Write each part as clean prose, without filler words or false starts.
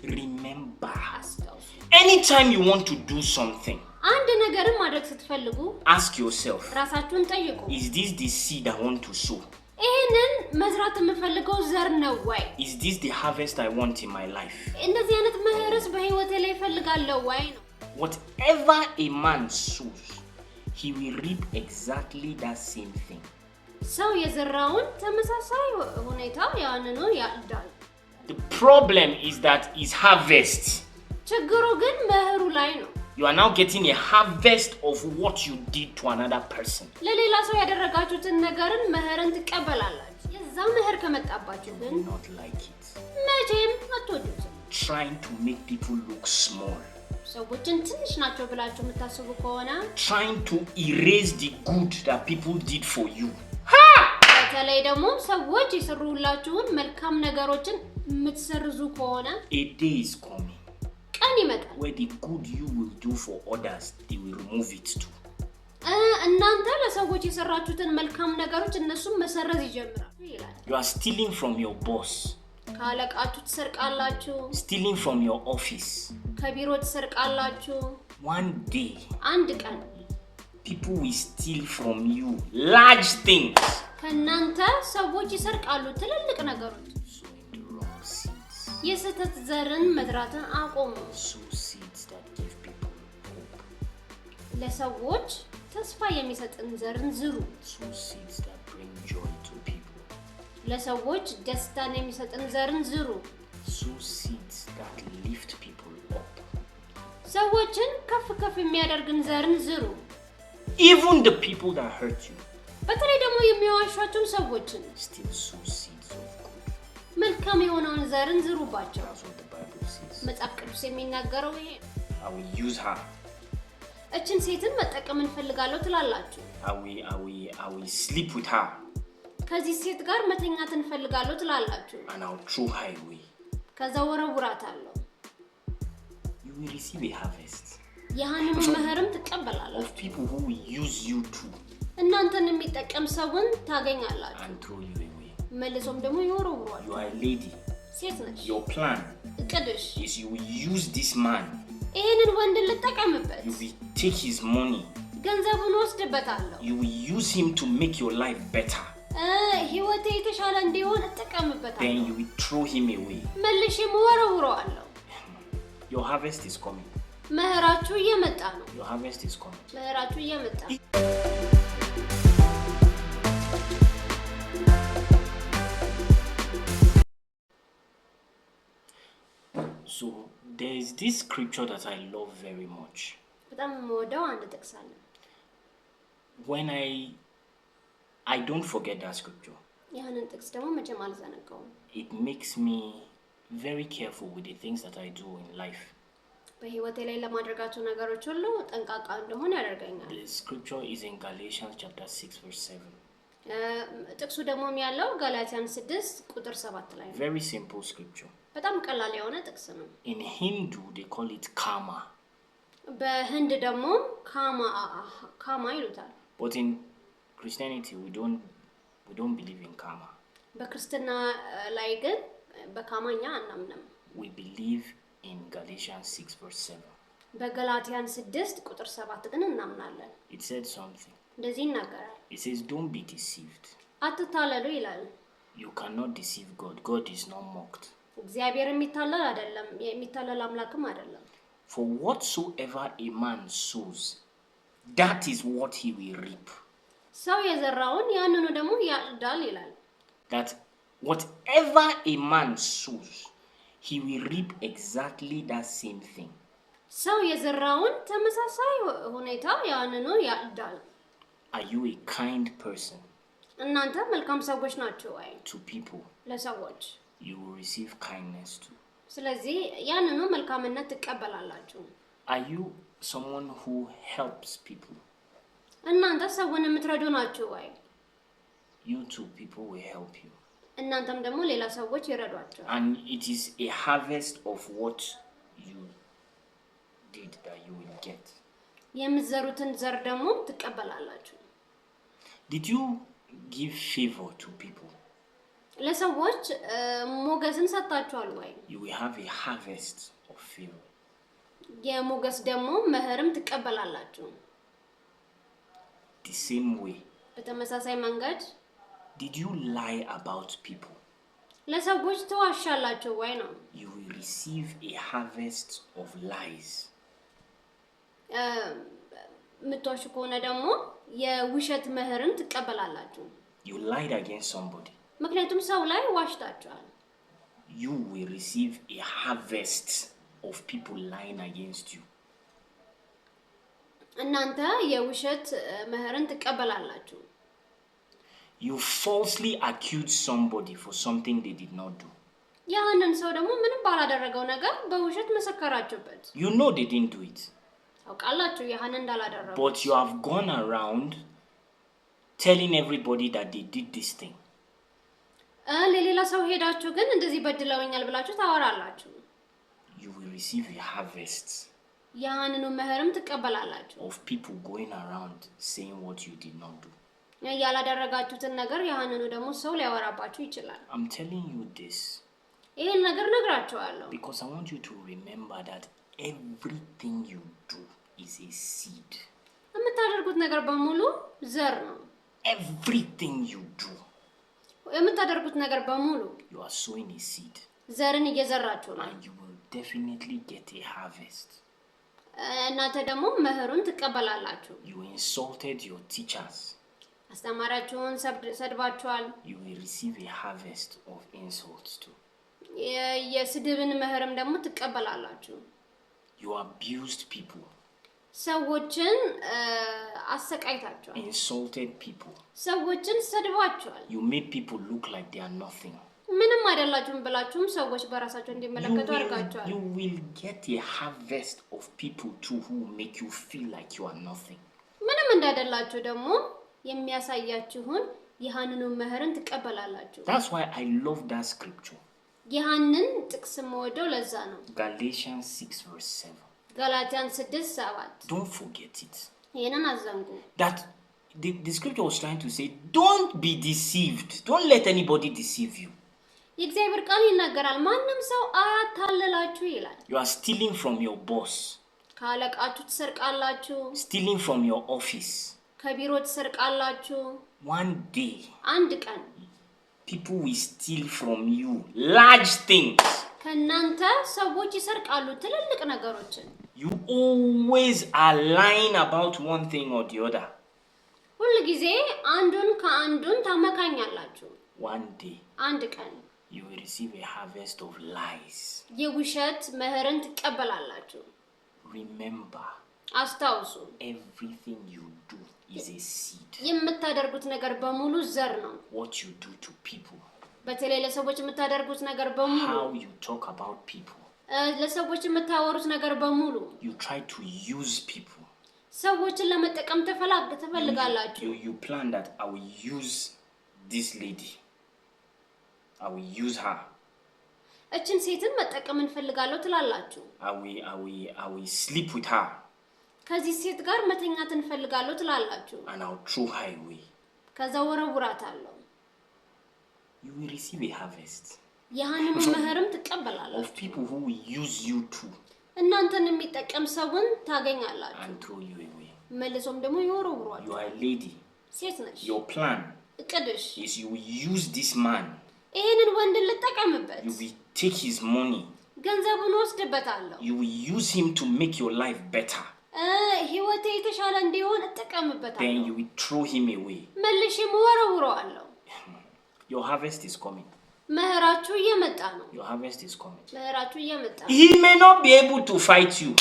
remember. Anytime you want to do something, ask yourself, is this the seed I want to sow? Is this the harvest I want in my life? Whatever a man sows, he will reap exactly that same thing. The problem is that his harvest, you are now getting a harvest of what you did to another person. Not like it. Trying to make people look small. Trying to erase the good that people did for you. A day is coming where the good you will do for others, they will remove it too. You are stealing from your boss. Stealing from your office. One day, people will steal from you large things. So in the wrong seeds. Sow seeds that give people hope. Sow seeds that bring joy to people. Sow seeds that lift people up. Even the people that hurt you, still sow seeds of good. That's what the Bible says. I will use her. I will sleep with her. And I'll throw her away. You will receive a harvest of people who will use you too and throw you away. You are a lady. Your plan is you will use this man. You will take his money. You will use him to make your life better. Then you will throw him away. Your harvest is coming. Your harvest is coming. So there is this scripture that I love very much. When I don't forget that scripture. It makes me very careful with the things that I do in life. The scripture is in Galatians chapter 6 verse 7. Very simple scripture. In Hindu they call it karma. But in Christianity we don't believe in karma. We believe in Galatians 6 verse 7. It said something. It says, don't be deceived. You cannot deceive God. God is not mocked. For whatsoever a man sows, that is what he will reap. That whatever a man sows, he will reap exactly that same thing. Are you a kind person? To people. You will receive kindness too. Are you someone who helps people? You too, people will help you. And it is a harvest of what you did that you will get. Did you give favor to people? ለሰዎች ሞገስን ሰጣቸዋል ወይ? You will have a harvest of favor. የሞገስ ደግሞ መህርም ትቀበላላችሁ። The same way. በተመሳሳይ መንገድ did you lie about people? ለሰዎች ተዋሻላችሁ ወይ ነው? You will receive a harvest of lies. ምትዋሹ ከሆነ ደግሞ የውሸት መህርን ትቀበላላችሁ። You lied against somebody. ምክንያቱም ሰው ላይ ዋሽታችኋል። You will receive a harvest of people lying against you. እናንተ የውሸት መህርን ትቀበላላችሁ። You falsely accused somebody for something they did not do. ያንን ሰው ደግሞ ምንም ባላደረገው ነገር በውሸት መሰከራችሁበት። You know they didn't do it. ታውቃላችሁ ያንን እንዳላደረጉ። But you have gone around telling everybody that they did this thing. ለሌላ ሰው ሄዳችሁ ግን እንደዚህ በድለውኛል ብላችሁ ታወራላችሁ። You will receive a harvest. ያንኑ መህርም ትቀበላላችሁ። Of people going around saying what you did not do. ያላደረጋችሁትን ነገር ያንኑ ደግሞ ሰው ሊያወራባችሁ ይችላል። I'm telling you this. ይሄን ነገር ነግራችኋለሁ። Because I want you to remember that everything you do is a seed. የምታደርጉት ነገር በሙሉ ዘር ነው። Everything you do. የምታደርጉት ነገር በሙሉ you are sowing a seed. ዘርን እየዘራችሁ ነው። And you will definitely get a harvest. እናንተ ደግሞ መህሩን ትቀበላላችሁ። You insulted your teachers. አስተማሪያችሁን ሰድባችኋል። You will receive a harvest of insults too. የስድብን መህርም ደግሞ ትቀበላላችሁ። You abused people. ሰዎችን አሰቃይታችኋል። Insulted people. ሰዎችን ሰድባችኋል። You made people look like they are nothing. ምንም አይደላችሁም ብላችሁም ሰዎች በራሳቸው እንዲመለከቱ አድርጋችኋል። You will get a harvest of people too who make you feel like you are nothing. ምንም እንዳይደላችሁ ደግሞ የሚያሳያችሁን ያንኑ መህርን ትቀበላላችሁ። That's why I love that scripture. ያንን ጥቅስ መወደው ለዛ ነው። Galatians 6:7. ጋላትያን 6:7. Don't forget it. ይሄንን አዘንጉ። That the scripture was trying to say, don't be deceived. Don't let anybody deceive you. የእግዚአብሔር ቃል ይናገራል ማንም ሰው አያታልላችሁ ይላል። You are stealing from your boss. ካለቃችሁ ትሰርቃላችሁ። Stealing from your office. ከቢሮ ትሰርቃላችሁ። One day, አንድ ቀን people will steal from you large things. ከናንተ ሰዎች ይሰርቃሉ ትልልቅ ነገሮችን። You always are lying about one thing or the other. ሁሉ ጊዜ አንዱን ከአንዱን ታመካኛላችሁ። One day, አንድ ቀን you will receive a harvest of lies. የውሸት መህርን ትቀበላላችሁ። Remember, አስታውሱ everything you do is a seed. የምታደርጉት ነገር በሙሉ ዘር ነው። What you do to people. በተለይ ለሰዎች የምታደርጉት ነገር በሙሉ How you talk about people. ለሰዎች የምታወሩት ነገር በሙሉ You try to use people. ሰዎችን ለመጠቀም ትፈልጋላችሁ። You plan that I will use this lady. I will use her. እችን ሴትን መጠቀም እንፈልጋለሁ ትላላችሁ። I will sleep with her. ከዚህ ሴት ጋር መተኛት እንፈልጋለሁ ትላላችሁ። And I'll throw her away. ከዛ ወረውራታለሁ። You will receive a harvest. ያንኑ መህርም ትቀበላላችሁ። Of people who will use you too. እናንተን የሚጠቀም ሰውን ታገኛላችሁ። And throw you away. መልሶም ደግሞ ይወረውራሉ። You are a lady. ሴት ነሽ። Your plan እቅድሽ is you will use this man. ይሄንን ወንድ ልጠቀምበት። You will take his money. ገንዘቡን ወስድበታለሁ። You will use him to make your life better. ህይወቴ የተሻለ እንዲሆን እጠቀምበታለሁ። Then you will throw him away. መልሼም ወረውራለሁ። Your harvest is coming. መህራችሁ እየመጣ ነው። Your harvest is coming. መህራችሁ እየመጣ ነው። He may not be able to fight you.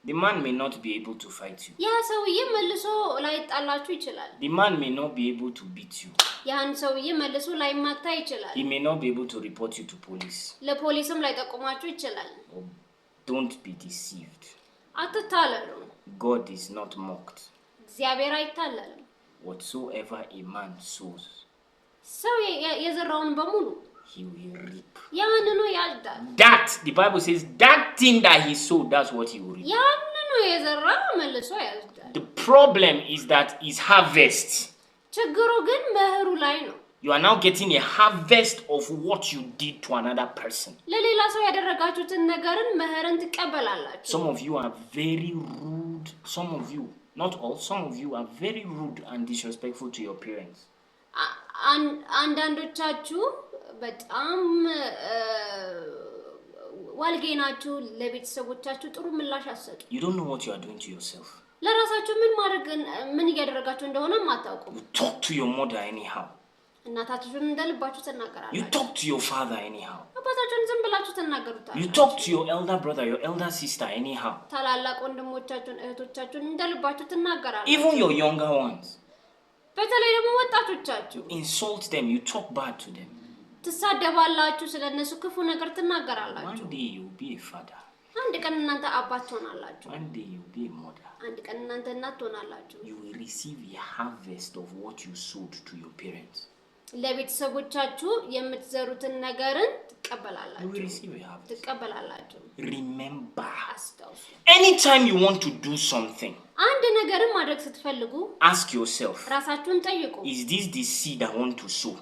The man may not be able to fight you. ያ ሰውዬ መልሶ ላይጣላችሁ ይችላል። The man may not be able to beat you. ያን ሰውዬ መልሶ ላይማታ ይችላል። He may not be able to report you to police. ለፖሊስም ላይጠቁማችሁ ይችላል። Don't be deceived. አትታለሉ። God is not mocked. እግዚአብሔር አይታለልም። Whatsoever a man sows, ሰው የዘራውን በሙሉ he will reap. ያንኑ ያጭዳል። That, the Bible says, that thing that he sowed, that's what he will reap. ያንኑ የዘራ መልሶ ያጭዳል። The problem is that his harvest. ችግሩ ግን መህሩ ላይ ነው። You are now getting a harvest of what you did to another person. Some of you are very rude. Some of you, not all, some of you are very rude and disrespectful to your parents. You don't know what you are doing to yourself. You talk to your mother anyhow. You talk to your father anyhow. You talk to your elder brother, your elder sister anyhow. Even your younger ones. You insult them, you talk bad to them. One day you'll be a father. One day you'll be a mother. You will receive a harvest of what you sowed to your parents. You will receive a harvest. Remember, anytime you want to do something, ask yourself, is this the seed I want to sow?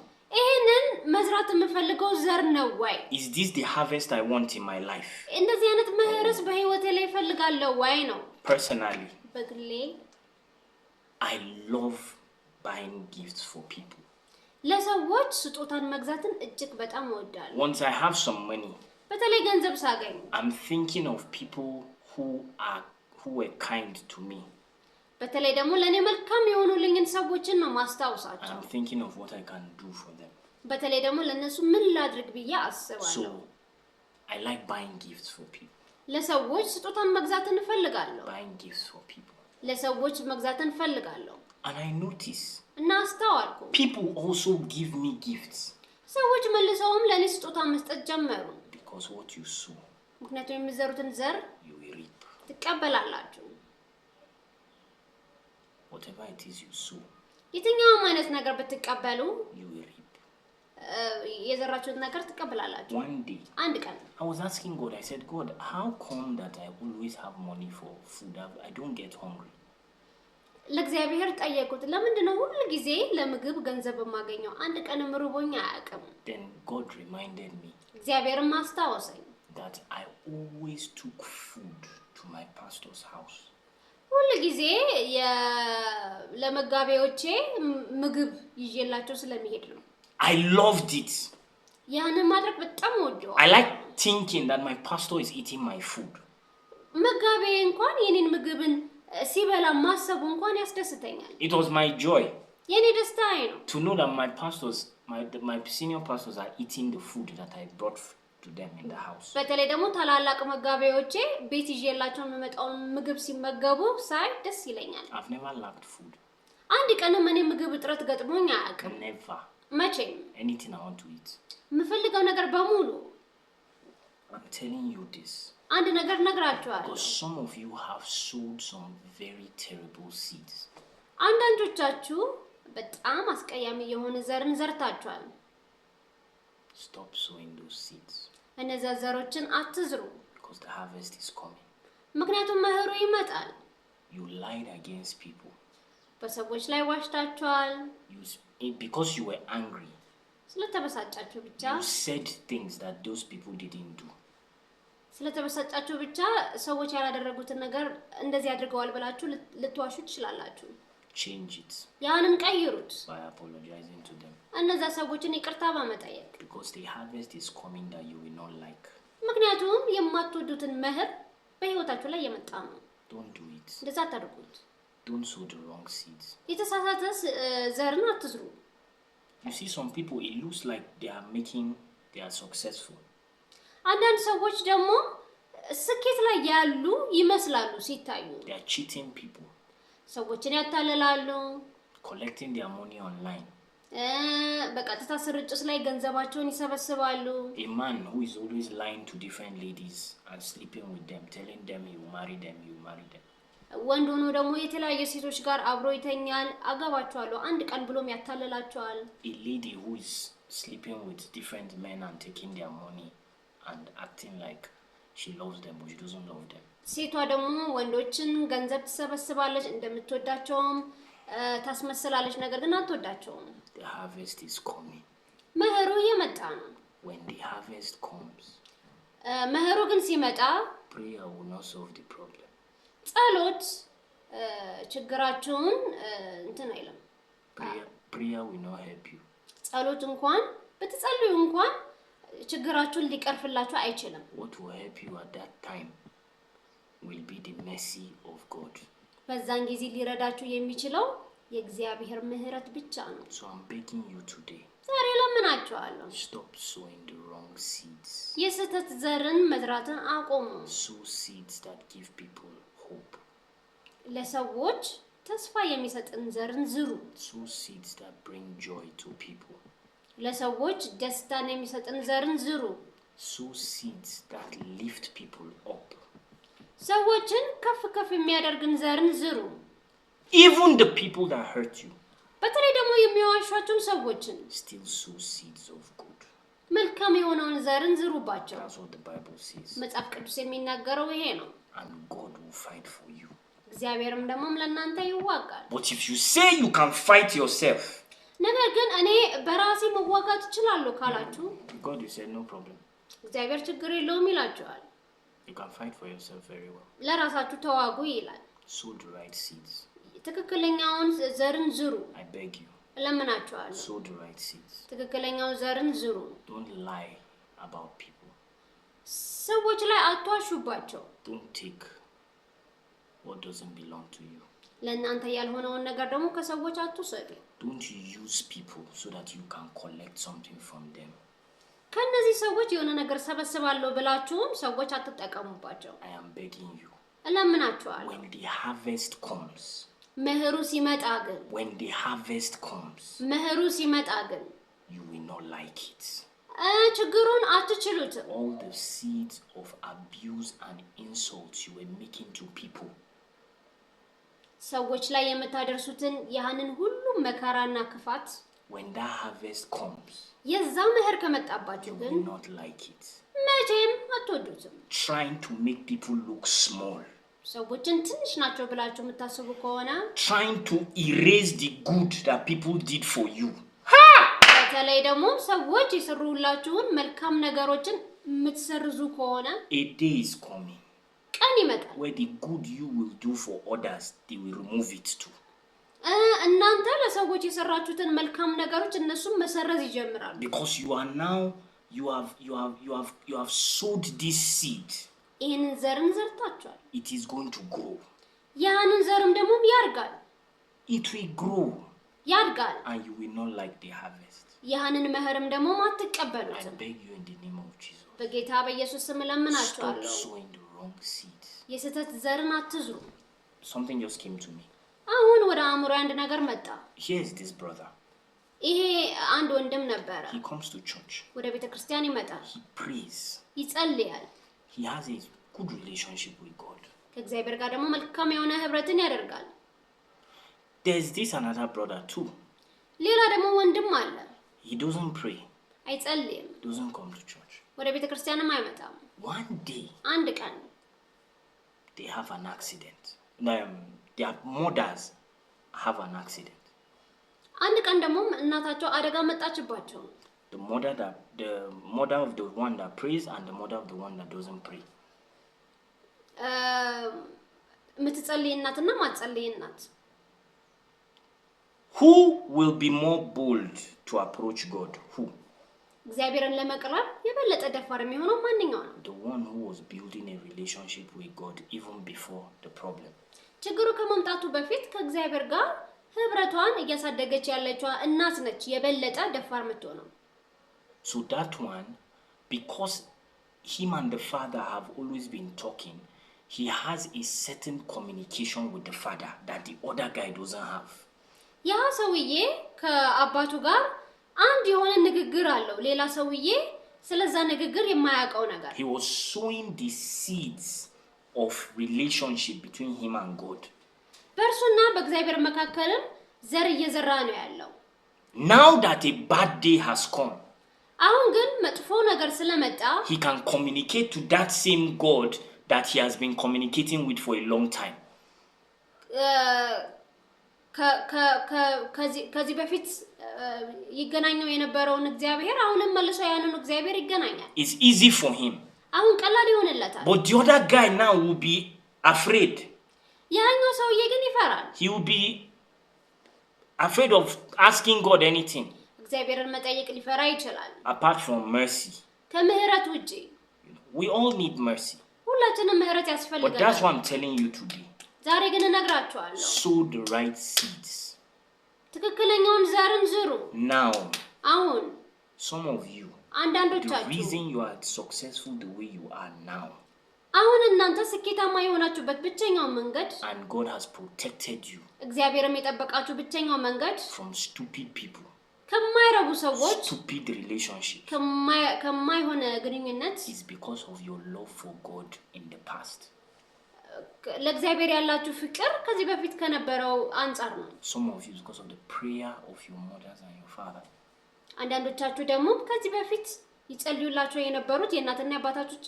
Is this the harvest I want in my life? Personally, I love buying gifts for people. Once I have some money, I'm thinking of people who were kind to me. I'm thinking of what I can do for them. So I like buying gifts for people. Buying gifts for people. And I notice people also give me gifts. Because what you sow, you will reap. Whatever it is you sow, you will reap. One day, I was asking God, I said, God, how come that I always have money for food? I don't get hungry. Then God reminded me that I always took food to my pastor's house. I loved it. I like thinking that my pastor is eating my food. It was my joy to know that my senior pastors are eating the food that I brought to them in the house. I've never lacked food. Never. Anything I want to eat. I'm telling you this because some of you have sowed some very terrible seeds. Stop sowing those seeds because the harvest is coming. You lied against people. Because you were angry, you said things that those people didn't do. Change it by apologizing to them. Because the harvest is coming that you will not like. Don't do it. Don't sow the wrong seeds. You see, some people, it looks like they are successful. They are cheating people. Collecting their money online. A man who is always lying to different ladies and sleeping with them, telling them you marry them. A lady who is sleeping with different men and taking their money and acting like she loves them but she doesn't love them. ታስመስላለች ነገር ግን አትወዳቸውም። The harvest is coming. መኸሩ እየመጣ ነው። When the harvest comes, መኸሩ ግን ሲመጣ prayer will not solve the problem. ጸሎት ችግራችሁን እንትን አይለም። Prayer will not help you. ጸሎት እንኳን በተጸልዩ እንኳን ችግራችሁን ሊቀርፍላችሁ አይችልም። What will help you at that time will be the mercy of God. በዛን ጊዜ ሊረዳችሁ የሚችለው የእግዚአብሔር ምህረት ብቻ ነው። So I'm begging you today. ዛሬ ለምናችኋለሁ። Stop sowing the wrong seeds. የስህተት ዘርን መዝራትን አቁሙ። Sow seeds that give people hope. ለሰዎች ተስፋ የሚሰጥን ዘርን ዝሩ። Sow seeds that bring joy to people. ለሰዎች ደስታን የሚሰጥን ዘርን ዝሩ። Sow seeds that lift people up. ሰዎችን ከፍ ከፍ የሚያደርግን ዘርን ዝሩ። Even the people that hurt you. በተለይ ደግሞ የሚዋሿችሁን ሰዎችን still sow seeds of good. መልካም የሆነውን ዘርን ዝሩባቸው። That's what the Bible says. መጽሐፍ ቅዱስ የሚናገረው ይሄ ነው። And God will fight for you. እግዚአብሔርም ደግሞ ለእናንተ ይዋጋል። But if you say you can fight yourself, ነገር ግን እኔ በራሴ መዋጋት እችላለሁ ካላችሁ God will say no problem. እግዚአብሔር ችግር የለውም ይላችኋል። You can fight for yourself very well. ለራሳችሁ ተዋጉ ይላል። Sow the right seeds. ትክክለኛውን ዘርን ዝሩ። I beg you. ለምናችኋለሁ። Sow the right seeds. ትክክለኛውን ዘርን ዝሩ። Don't lie about people. ሰዎች ላይ አትዋሹባቸው። Don't take what doesn't belong to you. ለእናንተ ያልሆነውን ነገር ደግሞ ከሰዎች አትውሰዱ። Don't use people so that you can collect something from them. ከነዚህ ሰዎች የሆነ ነገር ሰበስባለሁ ብላችሁም ሰዎች አትጠቀሙባቸው። I am begging you. ለምናችኋለሁ። When the harvest comes, መኸሩ ሲመጣ ግን when the harvest comes, መኸሩ ሲመጣ ግን you will not like it. ችግሩን አትችሉትም። All the seeds of abuse and insults you were making to people, ሰዎች ላይ የምታደርሱትን ያንን ሁሉ መከራና ክፋት when that harvest comes, የዛ መኸር ከመጣባችሁ you ግን will not like it. መቼም አትወዱትም። Trying to make people look small, ሰዎችን ትንሽ ናቸው ብላችሁ የምታስቡ ከሆነ trying to erase the good that people did for you. በተለይ ደግሞ ሰዎች የሰሩላችሁን መልካም ነገሮችን የምትሰርዙ ከሆነ A day is coming ቀን ይመጣል where the good you will do for others, they will remove it too. እናንተ ለሰዎች የሰራችሁትን መልካም ነገሮች እነሱም መሰረዝ ይጀምራሉ። Because you are now you have sowed this seed. ይሄንን ዘርን ዘርታችኋል። It is going to grow. ያንን ዘርም ደግሞ ያድጋል። It will grow. ያድጋል። And you will not like the harvest. ያንን መኸርም ደግሞ I ማትቀበሉትም። beg you in the name of Jesus. በጌታ በኢየሱስ ስም Stop ለምናችኋለሁ። sowing the wrong seeds. የስህተት ዘርን አትዝሩ። Something just came to me. አሁን ወደ አእምሮ አንድ ነገር መጣ። Here is this brother. ይሄ አንድ ወንድም ነበረ። He comes to church. ወደ ቤተክርስቲያን ይመጣል። He prays. ይጸልያል። He has a good relationship with God. ከእግዚአብሔር ጋር ደግሞ መልካም የሆነ ህብረትን ያደርጋል። There's this another brother too. ሌላ ደግሞ ወንድም አለ። He doesn't pray. አይጸልይም። Doesn't come to church. ወደ ቤተክርስቲያንም አይመጣም። One day አንድ ቀን they have an accident. Their mothers have an accident. አንድ ቀን ደግሞ እናታቸው አደጋ መጣችባቸው። The mother of the one that prays and the mother of the one that doesn't pray. የምትጸልይ እናትና ማትጸልይ እናት። Who will be more bold to approach God? Who? እግዚአብሔርን ለመቅረብ የበለጠ ደፋር የሚሆነው ማንኛው ነው? The one who was building a relationship with God even before the problem. ችግሩ ከመምጣቱ በፊት ከእግዚአብሔር ጋር ህብረቷን እያሳደገች ያለችው እናት ነች የበለጠ ደፋር የምትሆነው። So that one, because him and the father have always been talking, he has a certain communication with the father that the other guy doesn't have. ያ ሰውዬ ከአባቱ ጋር አንድ የሆነ ንግግር አለው። ሌላ ሰውዬ ስለዛ ንግግር የማያውቀው ነገር። He was sowing the seeds of relationship between him and God. በእርሱና በእግዚአብሔር መካከልም ዘር እየዘራ ነው ያለው። Now that a bad day has come, አሁን ግን መጥፎ ነገር ስለመጣ he can communicate to that same God that he has been communicating with for a long time. ከዚህ በፊት ይገናኘው የነበረውን እግዚአብሔር አሁንም መልሶ ያንን እግዚአብሔር ይገናኛል። It's easy for him. አሁን ቀላል ይሆንለታል። But the other guy now will be afraid. ያኛው ሰውዬ ግን ይፈራል። He will be afraid of asking God anything. እግዚአብሔርን መጠየቅ ሊፈራ ይችላል። Apart from mercy. ከምህረት ውጪ. We all need mercy. ሁላችንም ምህረት ያስፈልጋል። But that's what I'm telling you today. ዛሬ ግን እነግራችኋለሁ። Sow the right seeds. ትክክለኛውን ዘርን ዝሩ። Now. አሁን. Some of you. አንዳንዶቻችሁ. The reason you are successful the way you are now. አሁን እናንተ ስኬታማ የሆናችሁበት ብቸኛው መንገድ and God has protected you. እግዚአብሔርም የጠበቃችሁ ብቸኛው መንገድ from stupid people. ከማይረቡ ሰዎች stupid relationship. ከማይሆነ ግንኙነት is because of your love for God in the past. ለእግዚአብሔር ያላችሁ ፍቅር ከዚህ በፊት ከነበረው አንፃር ነው። some of you because of the prayer of your mothers and your father. አንዳንዶቻችሁ ደግሞ ከዚህ በፊት ይጸልዩላችሁ የነበሩት የእናትና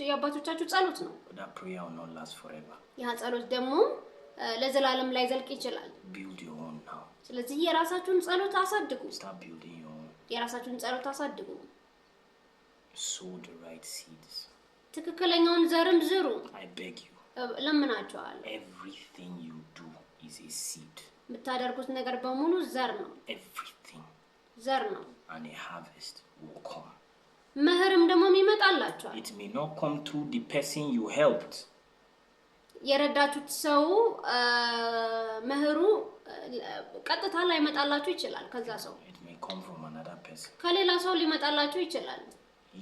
የአባቶቻችሁ ጸሎት ነው። that prayer will not last forever. ያ ጸሎት ደግሞ ለዘላለም ላይ ዘልቅ ይችላል። build your own now. ስለዚህ የራሳችሁን ጸሎት አሳድጉ። start building your own. የራሳችሁን ጸሎት አሳድጉ። sow the right seeds. ትክክለኛውን ዘርም ዝሩ። I beg you. ለምናችኋለሁ። everything you do is a seed. የምታደርጉት ነገር በሙሉ ዘር ነው። everything. ዘር ነው። and a harvest will come. መህርም ደግሞ ይመጣላችኋል። it may not come through the person you helped. የረዳችሁት ሰው መህሩ ቀጥታ ላይ ይመጣላችሁ ይችላል ከዛ ሰው። it may come from another person. ከሌላ ሰው ሊመጣላችሁ ይችላል።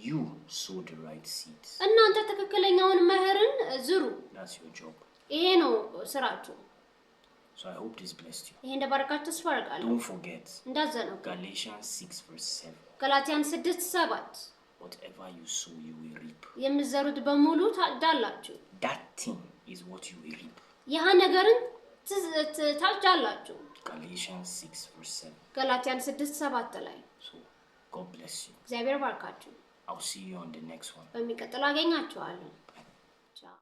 you sow the right seeds. እናንተ ትክክለኛውን መህርን ዝሩ። that's your job. ይሄ ነው ስራችሁ። so I hope this blessed you. ይሄ እንደባረካችሁ ተስፋ አደርጋለሁ። don't forget. እንዳዘነው Galatians 6:7. ገላትያን 6:7 whatever you sow you will reap. የምትዘሩት በሙሉ ታጭዳላችሁ። that thing is what you will reap. ያ ነገርን ታጭዳላችሁ። Galatians 6:7. ገላትያን 6:7 ላይ so God bless you. እግዚአብሔር ባርካችሁ። I'll see you on the next one. በሚቀጥለው አገኛችኋለሁ። ቻው